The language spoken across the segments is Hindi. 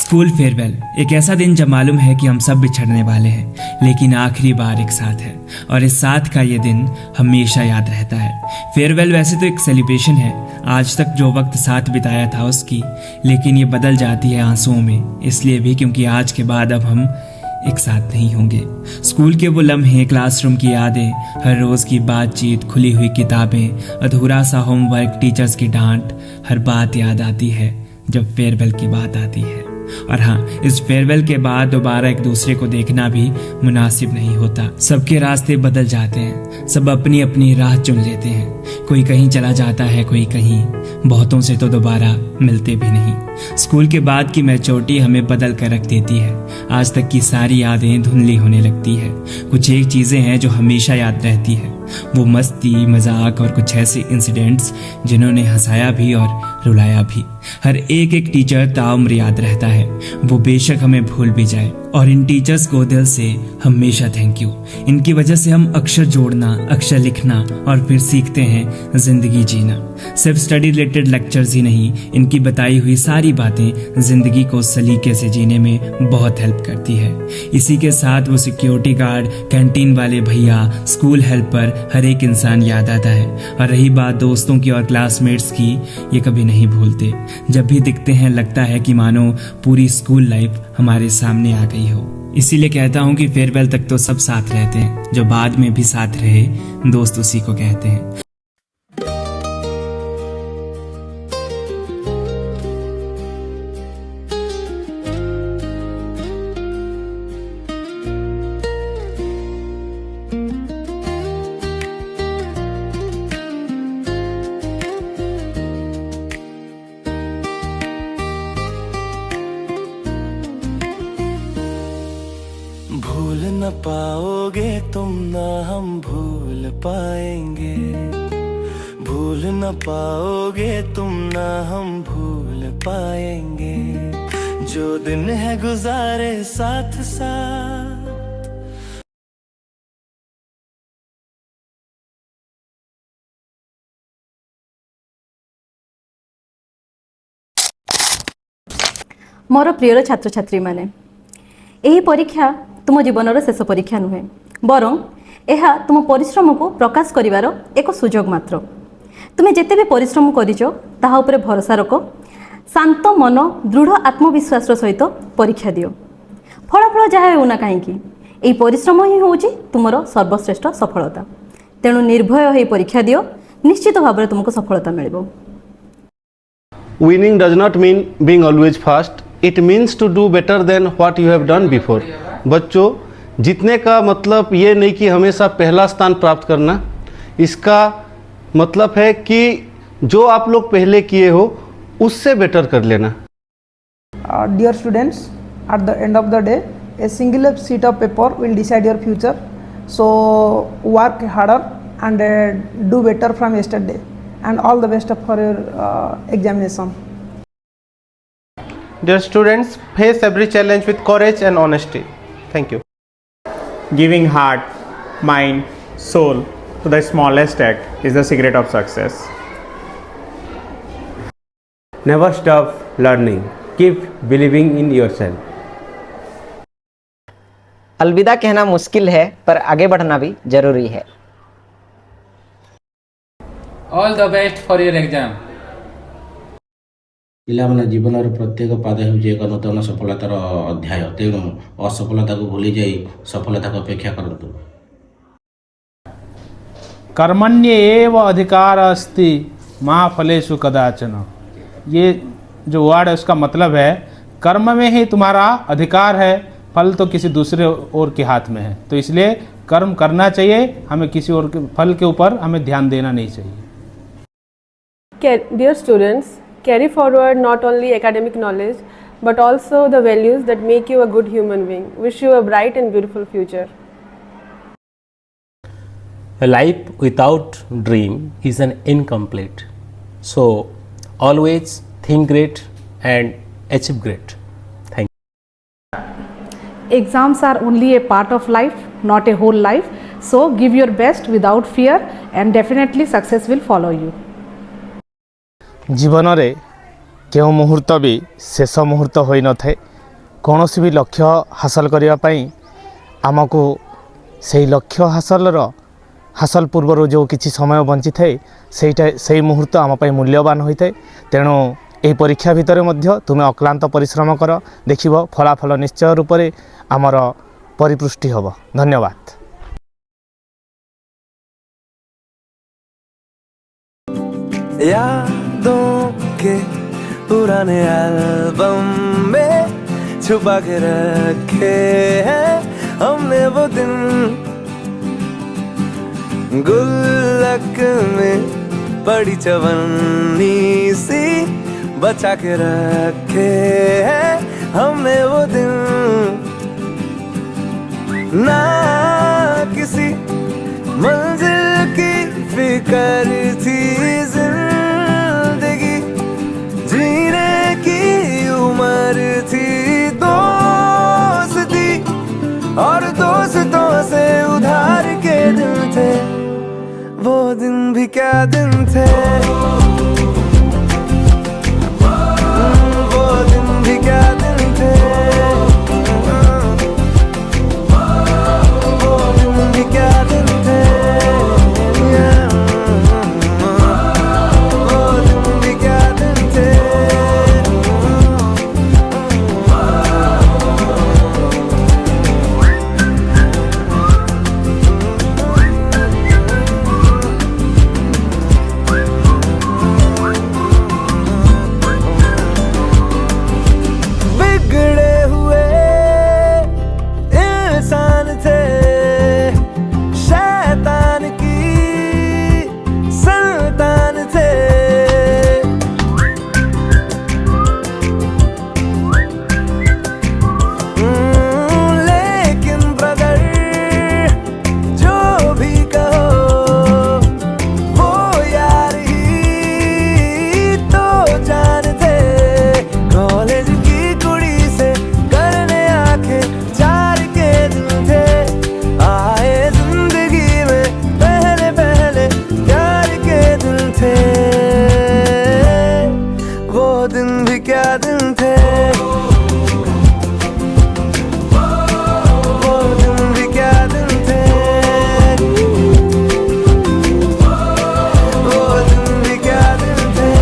स्कूल फेयरवेल एक ऐसा दिन जब मालूम है कि हम सब बिछड़ने वाले हैं, लेकिन आखिरी बार एक साथ है और इस साथ का ये दिन हमेशा याद रहता है। फेयरवेल वैसे तो एक सेलिब्रेशन है, आज तक जो वक्त साथ बिताया था उसकी, लेकिन ये बदल जाती है आंसुओं में, इसलिए भी क्योंकि आज के बाद अब हम एक साथ नहीं होंगे। स्कूल के वो लम्हे, क्लासरूम की यादें, हर रोज की बातचीत, खुली हुई किताबें, अधूरा सा होमवर्क, टीचर्स की डांट, हर बात याद आती है जब फेयरवेल की बात आती है। और हाँ, इस फेयरवेल के बाद दोबारा एक दूसरे को देखना भी मुनासिब नहीं होता। सबके रास्ते बदल जाते हैं, सब अपनी अपनी राह चुन लेते हैं, कोई कहीं चला जाता है, कोई कहीं, बहुतों से तो दोबारा मिलते भी नहीं। स्कूल के बाद की मैच्योरिटी हमें बदल कर रख देती है, आज तक की सारी यादें धुंधली होने लगती है। कुछ एक चीजें हैं जो हमेशा याद रहती है, वो मस्ती, मजाक और कुछ ऐसे इंसिडेंट्स जिन्होंने हंसाया भी और रुलाया भी। हर एक एक टीचर ताउम्र याद रहता है, वो बेशक हमें भूल भी जाए। और इन टीचर्स को दिल से हमेशा थैंक यू। इनकी वजह से हम अक्षर जोड़ना, अक्षर लिखना और फिर सीखते हैं जिंदगी जीना। सिर्फ स्टडी रिलेटेड लेक्चर्स ही नहीं, इनकी बताई हुई सारी बातें जिंदगी को सलीके से जीने में बहुत हेल्प करती है। इसी के साथ वो सिक्योरिटी गार्ड, कैंटीन वाले भैया, स्कूल हेल्पर, हर एक इंसान याद आता है। और रही बात दोस्तों की और क्लासमेट्स की, ये कभी नहीं भूलते। जब भी दिखते हैं लगता है कि मानो पूरी स्कूल लाइफ हमारे सामने आ गई हो। इसीलिए कहता हूँ कि फेयरवेल तक तो सब साथ रहते हैं, जो बाद में भी साथ रहे दोस्त उसी को कहते हैं। भूल न पाओगे तुम ना हम भूल पाएंगे, भूल न पाओगे तुम ना हम भूल पाएंगे, जो दिन है गुजारे साथ साथ। मोर प्रियर छात्र छात्री माने, यही परीक्षा तुम जीवन शेष परीक्षा नुहे, बरं यह तुम परिश्रम को प्रकाश करिवार एक सुजोग मात्र। तुम्हें जिते भी परिश्रम करिचो ताहा उपरे भरोसा रख, शांत मन, दृढ़ आत्मविश्वास सहित परीक्षा दियो। फलाफल जहाँ होना कहीं, यही परिश्रम ही होची तुमर सर्वश्रेष्ठ सफलता। तेणु निर्भय हो परीक्षा दियो, निश्चित भाव में तुमको सफलता मिलिबो। Winning does not mean being always first. It means to do better than what you have done before. बच्चों, जीतने का मतलब ये नहीं कि हमेशा पहला स्थान प्राप्त करना, इसका मतलब है कि जो आप लोग पहले किए हो उससे बेटर कर लेना। Dear students, at the end of the day, a single sheet of paper will decide your future. So work harder and do better from yesterday. And all the best for your examination. Dear students, face every challenge with courage and honesty. Thank you. Giving heart, mind, soul to the smallest act is the secret of success. Never stop learning. Keep believing in yourself. अलविदा कहना मुश्किल है, पर आगे बढ़ना भी जरूरी है। All the best for your exam. पिलाମାନେ ଜୀବନର ପ୍ରତ୍ୟେକ ପାଦ ହେଉଛି ଏକ ନୂତନ ସଫଳତାର ଅଧ୍ୟାୟ, ତେଣୁ ଅସଫଳତାକୁ ଭୁଲି ଯାଇ ସଫଳତାକୁ ଅପେକ୍ଷା କରନ୍ତୁ। कर्मण्येव अधिकारस्ति मा फलेषु कदाचन। ये जो वर्ड है उसका मतलब है कर्म में ही तुम्हारा अधिकार है, फल तो किसी दूसरे और के हाथ में है। तो इसलिए कर्म करना चाहिए, हमें किसी और के फल के ऊपर हमें ध्यान देना नहीं चाहिए। Dear students, carry forward not only academic knowledge but also the values that make you a good human being. Wish you a bright and beautiful future. A life without dream is an incomplete. So always think great and achieve great. Thank you. Exams are only a part of life, not a whole life. So give your best without fear and definitely success will follow you. जीवन रे केउ मुहूर्त भी शेष मुहूर्त होई न थाए, कौनसी भी लक्ष्य हासिल करने पाई आमको से लक्ष्य हासिल पूर्व जो किसी समय बंची थाए से मुहूर्त आम मूल्यवान होता है। तेणु यही परीक्षा भितर मध्य तुम्हें अक्लांत परिश्रम कर देख फलाफल निश्चय रूप से आमर परिपुष्टि हम। धन्यवाद। यादों के पुराने एल्बम में छुपा के रखे हैं हमने वो दिन, गुल्लक में पड़ी चवन्नी सी बचा के रखे हैं हमने वो दिन। ना किसी मंजिल की फिक्र थी, जिंदगी जीने की उम्र थी, दोस्ती और दोस्तों से उधार के दिन थे, वो दिन भी क्या दिन थे, वो दिन भी क्या दिन थे, वो दिन भी क्या दिन थे, वो दिन भी क्या दिन थे। बिगड़े हुए इंसान थे, शैतान की संतान थे, लेकिन ब्रदर जो भी कहो वो यार ही तो जान थे। कॉलेज की कुड़ी से करने आके चार के दिन थे, आए जिंदगी में पहले पहले प्यार के दिन थे, वो दिन भी क्या दिन थे, वो दिन भी क्या दिन थे, वो दिन भी क्या दिन थे।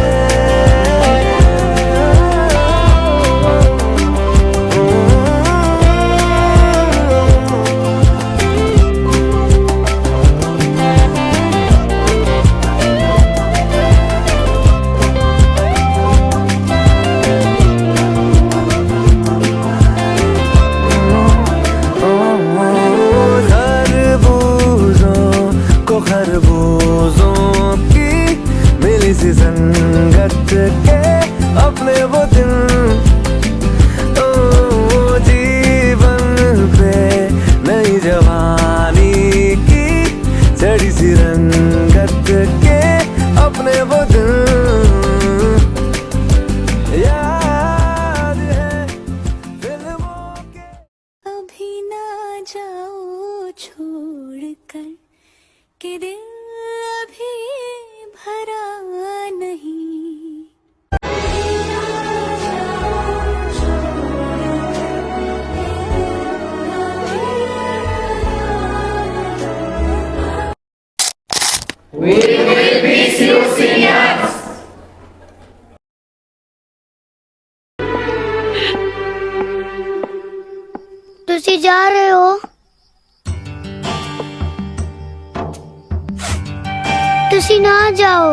खरबूजों को खरबूजों की मिली सी संगत के अपने वो दिन, ओ जीवन पे नई जवानी की चढ़ी सी रंगत के अपने वो दिन, याद है फिल्मों के। अभी ना जाओ छोड़कर कि दिल अभी भरा नहीं। We will miss you, seniors. तुसी जा रहे हो? तुसी ना जाओ।